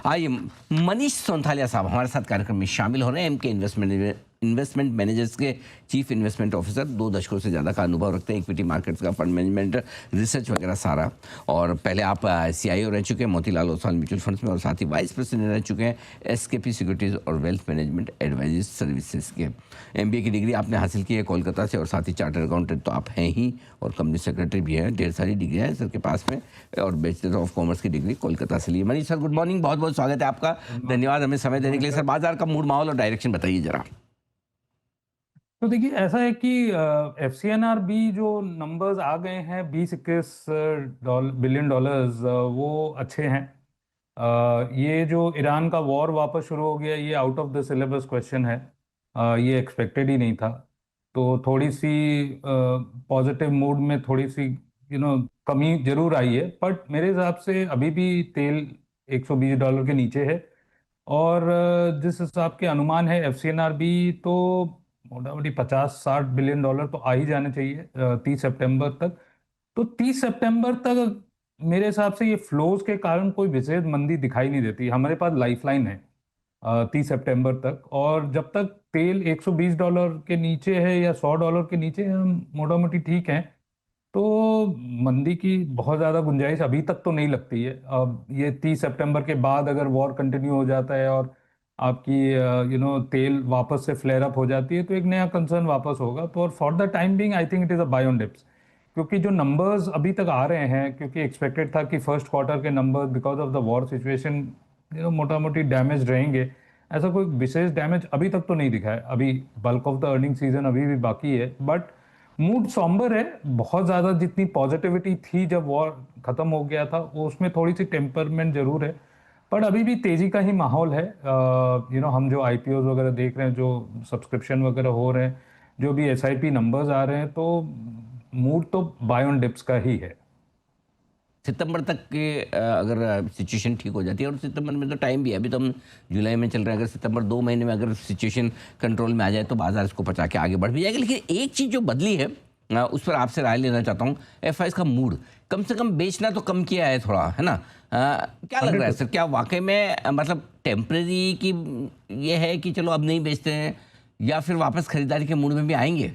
आइए, मनीष सोंथालिया साहब हमारे साथ कार्यक्रम में शामिल हो रहे हैं। एमके इन्वेस्टमेंट मैनेजर्स के चीफ इन्वेस्टमेंट ऑफिसर, 2 दशकों से ज़्यादा का अनुभव रखते हैं, इक्विटी मार्केट्स का, फंड मैनेजमेंट, रिसर्च वगैरह सारा। और पहले आप CIO रह चुके हैं मोतीलाल ओसवाल म्यूचुअल फंड्स में, और साथ ही वाइस प्रेसिडेंट रह चुके हैं SKP सिक्योरिटीज़ और वेल्थ मैनेजमेंट एडवाइजरी सर्विसेज के। MBA की डिग्री आपने हासिल की है कोलकाता से, और साथ ही चार्टर्ड अकाउंटेंट तो आप हैं ही, और कंपनी सेक्रेटरी भी हैं। ढेर सारी डिग्रियाँ हैं सर के पास में, और बैचलर ऑफ कॉमर्स की डिग्री कोलकाता से ली। मनीष सर, गुड मॉर्निंग, बहुत बहुत स्वागत है आपका। धन्यवाद हमें समय देने के लिए। सर, बाजार का मूड, माहौल और डायरेक्शन बताइए जरा। तो देखिए, ऐसा है कि FCNR जो नंबर्स आ गए हैं, 20-21 बिलियन डॉलर्स, वो अच्छे हैं। ये जो ईरान का वॉर वापस शुरू हो गया, ये out of the syllabus question है। ये एक्सपेक्टेड ही नहीं था। तो थोड़ी सी पॉजिटिव मूड में थोड़ी सी कमी जरूर आई है, बट मेरे हिसाब से अभी भी तेल $120 के नीचे है। और जिस हिसाब के अनुमान है FCNR तो मोटामोटी 50-60 बिलियन डॉलर तो आ ही जाने चाहिए 30 सितंबर तक। तो 30 सितंबर तक मेरे हिसाब से ये फ्लोज के कारण कोई विशेष मंदी दिखाई नहीं देती। हमारे पास लाइफलाइन है 30 सितंबर तक, और जब तक तेल $120 के नीचे है या $100 के नीचे है, हम मोटामोटी ठीक हैं। तो मंदी की बहुत ज़्यादा गुंजाइश अभी तक तो नहीं लगती है। अब ये 30 सितंबर के बाद अगर वॉर कंटिन्यू हो जाता है और आपकी तेल वापस से फ्लेयर अप हो जाती है, तो एक नया कंसर्न वापस होगा। तो और for the time being I think it is a buy on dips, क्योंकि जो नंबर्स अभी तक आ रहे हैं, क्योंकि एक्सपेक्टेड था कि फर्स्ट क्वार्टर के numbers because of the war situation मोटा मोटी डैमेज रहेंगे। ऐसा कोई विशेष डैमेज अभी तक तो नहीं दिखा है। अभी bulk of the earning season अभी भी बाकी है, बट मूड सॉम्बर है। बहुत ज़्यादा जितनी पॉजिटिविटी थी जब वॉर ख़त्म हो गया था, वो उसमें थोड़ी सी टेम्परमेंट जरूर है, पर अभी भी तेज़ी का ही माहौल है। हम जो IPOs वगैरह देख रहे हैं, जो सब्सक्रिप्शन वगैरह हो रहे हैं, जो भी SIP नंबर्स आ रहे हैं, तो मूड तो बाय ऑन डिप्स का ही है। सितंबर तक के अगर सिचुएशन ठीक हो जाती है, और सितंबर में तो टाइम भी है, अभी तो हम जुलाई में चल रहे हैं, अगर सितंबर 2 महीने में अगर सिचुएशन कंट्रोल में आ जाए तो बाजार इसको पचा के आगे बढ़ भी जाएगा। लेकिन एक चीज़ जो बदली है, उस पर आपसे राय लेना चाहता हूँ। FIs का मूड कम से कम बेचना तो कम किया है थोड़ा, है ना? क्या लग रहा है सर, क्या वाकई में मतलब टेम्परेरी की ये है कि चलो अब नहीं बेचते हैं, या फिर वापस खरीदारी के मूड में भी आएंगे?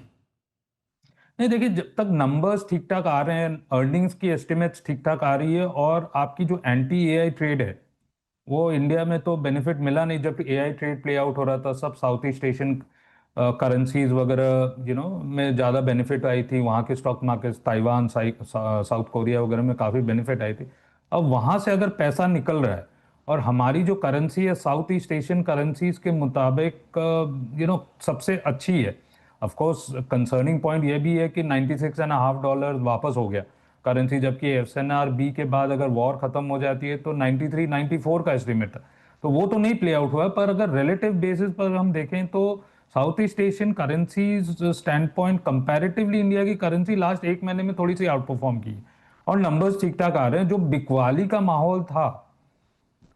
नहीं, देखिए, जब तक नंबर्स ठीक ठाक आ रहे हैं, अर्निंग्स की एस्टिमेट्स ठीक ठाक आ रही है, और आपकी जो एंटी AI ट्रेड है, वो इंडिया में तो बेनिफिट मिला नहीं। जब AI ट्रेड प्ले आउट हो रहा था, सब साउथ ईस्ट एशियन करेंसीज वगैरह में ज़्यादा बेनिफिट आई थी। वहाँ के stock markets, Taiwan, south Korea वगैरह में काफ़ी बेनिफिट आई थी। अब वहाँ से अगर पैसा निकल रहा है, और हमारी जो करेंसी है साउथ ईस्ट एशियन करेंसीज के मुताबिक सबसे अच्छी है। ऑफ कोर्स कंसर्निंग पॉइंट ये भी है कि $96.5 वापस हो गया करेंसी, जबकि FCNR के बाद अगर वॉर खत्म हो जाती है तो 93-94 का एस्टिमेट था। तो वो तो नहीं प्ले आउट हुआ, पर अगर रिलेटिव बेसिस पर हम देखें तो south east Asian currencies stand point comparatively India की करेंसी लास्ट 1 महीने में थोड़ी सी आउट परफॉर्म की, और नंबर्स ठीक ठाक आ रहे हैं। जो बिकवाली का माहौल था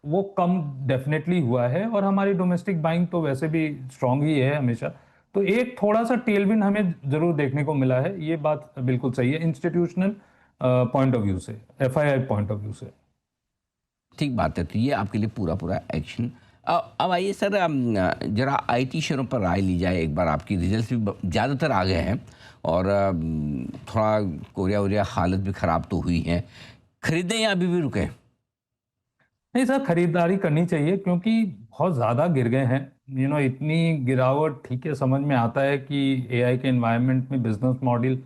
वो कम डेफिनेटली हुआ है, और हमारी डोमेस्टिक बाइंग तो वैसे भी स्ट्रांग ही है हमेशा। तो एक थोड़ा सा टेलविंड हमें जरूर देखने को मिला है, ये बात बिल्कुल सही है इंस्टीट्यूशनल पॉइंट ऑफ व्यू से, FII पॉइंट ऑफ व्यू से। ठीक बात है, तो ये आपके लिए पूरा पूरा एक्शन। अब आइए सर, जरा IT शेयरों पर राय ली जाए एक बार। आपकी रिजल्ट्स भी ज़्यादातर आ गए हैं, और थोड़ा कोरिया वोरिया हालत भी ख़राब तो हुई है। खरीदें या अभी भी रुकें? नहीं सर, खरीदारी करनी चाहिए, क्योंकि बहुत ज़्यादा गिर गए हैं। इतनी गिरावट, ठीक है, समझ में आता है कि AI के एनवायरनमेंट में बिजनेस मॉडल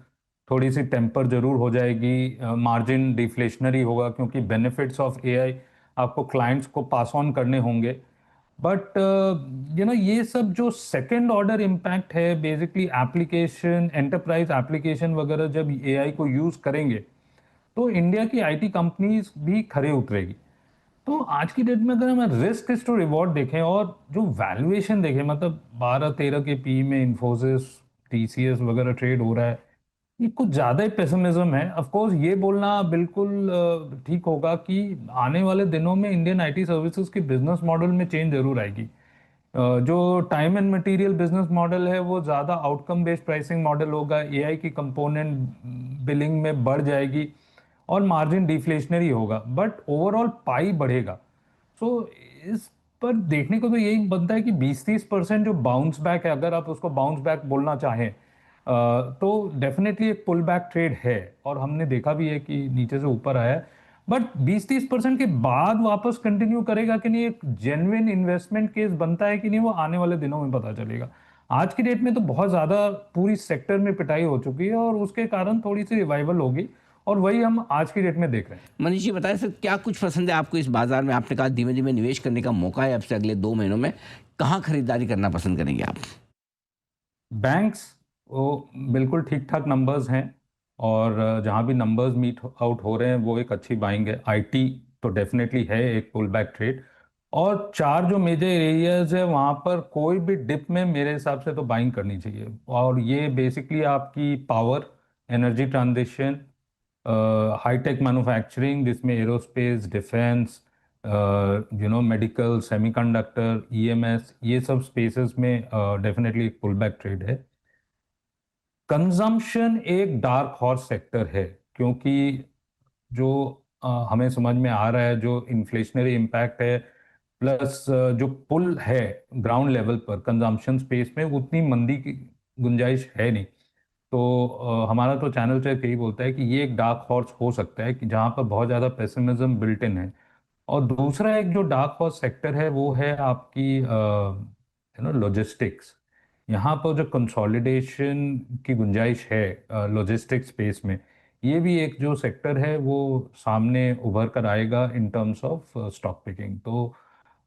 थोड़ी सी टेम्पर जरूर हो जाएगी, मार्जिन डिफ्लेशनरी होगा, क्योंकि बेनिफिट्स ऑफ AI आपको क्लाइंट्स को पास ऑन करने होंगे। बट ये सब जो सेकेंड ऑर्डर इम्पैक्ट है, बेसिकली एप्लीकेशन, एंटरप्राइज एप्लीकेशन वगैरह जब AI को यूज़ करेंगे, तो इंडिया की IT कंपनीज भी खरे उतरेगी। तो आज की डेट में अगर हम रिस्क टू रिवॉर्ड देखें और जो वैल्यूएशन देखें, मतलब 12-13 के पी में इन्फोसिस, TCS वगैरह ट्रेड हो रहा है, ये कुछ ज़्यादा ही पेसिमिज्म है। ऑफ कोर्स ये बोलना बिल्कुल ठीक होगा कि आने वाले दिनों में इंडियन IT सर्विसेज की बिजनेस मॉडल में चेंज जरूर आएगी। जो time and material business model है, वो ज़्यादा आउटकम बेस्ड प्राइसिंग मॉडल होगा। AI की कंपोनेंट बिलिंग में बढ़ जाएगी, और मार्जिन डिफ्लेशनरी होगा, बट ओवरऑल पाई बढ़ेगा। सो इस पर देखने को तो यही बनता है कि 20-30% जो बाउंस बैक है, अगर आप उसको बाउंस बैक बोलना चाहें, तो डेफिनेटली एक पुल बैक ट्रेड है, और हमने देखा भी है कि नीचे से ऊपर आया है। बट 20-30% के बाद वापस कंटिन्यू करेगा कि नहीं, एक जेन्युइन इन्वेस्टमेंट केस बनता है कि नहीं, वो आने वाले दिनों में पता चलेगा। आज की डेट में तो बहुत ज्यादा पूरी सेक्टर में पिटाई हो चुकी है, और उसके कारण थोड़ी सी रिवाइवल होगी, और वही हम आज की डेट में देख रहे हैं। मनीष जी बताएं सर, क्या कुछ पसंद है आपको इस बाजार में? आपने कहा धीमे धीमे निवेश करने का मौका है आपसे अगले 2 महीनों में, कहाँ खरीदारी करना पसंद करेंगे आप? बैंक्स, वो बिल्कुल ठीक ठाक नंबर्स हैं, और जहां भी नंबर्स मीट आउट हो रहे हैं वो एक अच्छी बाइंग है। आईटी तो डेफिनेटली है एक पुल बैक ट्रेड, और चार जो मेजर एरियाज है वहां पर कोई भी डिप में मेरे हिसाब से तो बाइंग करनी चाहिए। और ये बेसिकली आपकी power, energy transition, high tech manufacturing जिसमें aerospace, defense, medical, semiconductor, EMS, ये सब स्पेसेस में डेफिनेटली एक पुल बैक ट्रेड है। कंजम्पशन एक डार्क हॉर्स सेक्टर है, क्योंकि जो हमें समझ में आ रहा है, जो इन्फ्लेशनरी इम्पैक्ट है, प्लस जो पुल है ग्राउंड लेवल पर कंजम्पशन स्पेस में, उतनी मंदी की गुंजाइश है नहीं। तो हमारा तो चैनल चेक यही बोलता है कि ये एक डार्क हॉर्स हो सकता है, कि जहाँ पर बहुत ज़्यादा पेसिमिज्म बिल्ट इन है। और दूसरा एक जो डार्क हॉर्स सेक्टर है वो है आपकी लॉजिस्टिक्स। यहाँ पर जो कंसोलिडेशन की गुंजाइश है लॉजिस्टिक्स स्पेस में, ये भी एक जो सेक्टर है वो सामने उभर कर आएगा in terms of stock picking. तो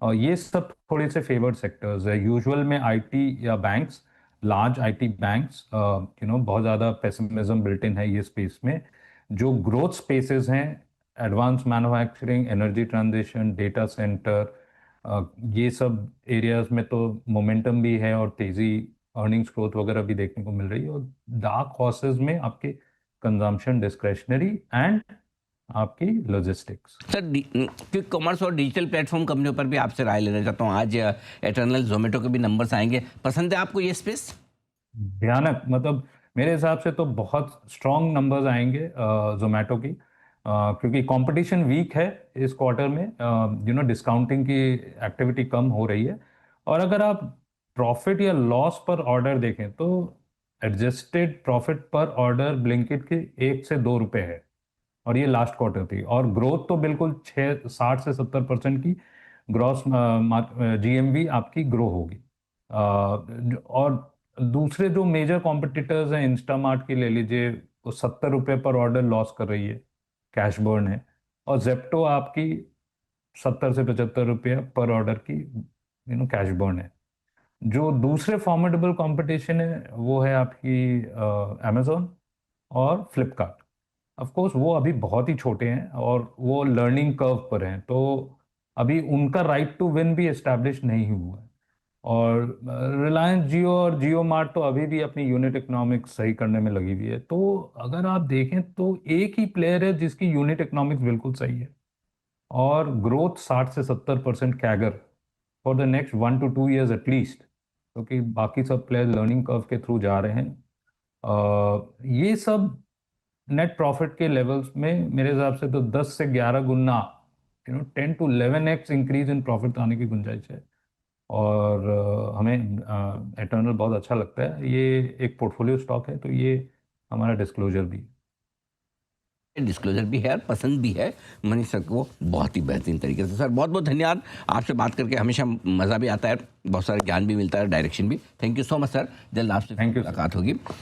ये सब थोड़े से फेवर्ड सेक्टर्स है। यूजुअल में आईटी या बैंक्स, लार्ज आईटी बैंक्स, बहुत ज़्यादा पेसिमिज्म बिल्ट इन है ये स्पेस में। जो ग्रोथ स्पेसेस हैं, advance manufacturing, energy transition, data centre, ये सब एरियाज में तो मोमेंटम भी है, और तेजी, अर्निंग्स ग्रोथ वगैरह भी देखने को मिल रही है। और डार्क हॉर्सेस में आपके कंजम्पशन, डिस्क्रेशनरी, एंड आपकी लॉजिस्टिक्स। सर क्विक कॉमर्स और डिजिटल प्लेटफॉर्म कंपनियों पर भी आपसे राय लेना चाहता हूँ। आज एटर्नल, जोमेटो के भी नंबर्स आएंगे, पसंद है आपको ये स्पेस? भयानक, मतलब मेरे हिसाब से तो बहुत स्ट्रॉन्ग नंबर्स आएंगे जोमेटो की, क्योंकि कंपटीशन वीक है इस क्वार्टर में। डिस्काउंटिंग की एक्टिविटी कम हो रही है। और अगर आप प्रॉफिट या लॉस पर ऑर्डर देखें तो एडजस्टेड प्रॉफिट पर ऑर्डर ब्लिंकिट के 1 से 2 रुपए है, और ये लास्ट क्वार्टर थी। और ग्रोथ तो बिल्कुल 60 से 70% की ग्रॉस जीएमवी आपकी ग्रो होगी। और दूसरे जो मेजर कॉम्पिटिटर्स हैं, इंस्टामार्ट की ले लीजिए, वो 70 रुपये पर ऑर्डर लॉस कर रही है, कैश बर्न है। और जेप्टो आपकी 70 से 75 रुपये पर ऑर्डर की कैश बर्न है। जो दूसरे फॉर्मेडेबल कंपटीशन है वो है आपकी अमेजोन और फ्लिपकार्ट। ऑफ कोर्स वो अभी बहुत ही छोटे हैं, और वो लर्निंग कर्व पर हैं, तो अभी उनका राइट टू विन भी एस्टैब्लिश नहीं हुआ है। और रिलायंस जियो और जियो मार्ट तो अभी भी अपनी यूनिट इकोनॉमिक्स सही करने में लगी हुई है। तो अगर आप देखें तो एक ही प्लेयर है जिसकी यूनिट इकोनॉमिक्स बिल्कुल सही है, और ग्रोथ 60 से 70% CAGR for the next 1 to 2 years at least, क्योंकि बाकी सब प्लेयर लर्निंग कर्व के थ्रू जा रहे हैं। ये सब नेट प्रॉफिट के लेवल्स में मेरे हिसाब से तो 10 से 11 गुना, 10 to 11x increase in profit आने की गुंजाइश है। और हमें एटर्नल बहुत अच्छा लगता है। ये एक पोर्टफोलियो स्टॉक है, तो ये हमारा डिस्क्लोजर भी है। डिस्क्लोजर भी है और पसंद भी है मनीष सर को बहुत ही बेहतरीन तरीके से। सर बहुत बहुत धन्यवाद, आपसे बात करके हमेशा मज़ा भी आता है, बहुत सारा ज्ञान भी मिलता है, डायरेक्शन भी। Thank you so much sir, जल्द आपसे थैंक यू मुलाकात होगी।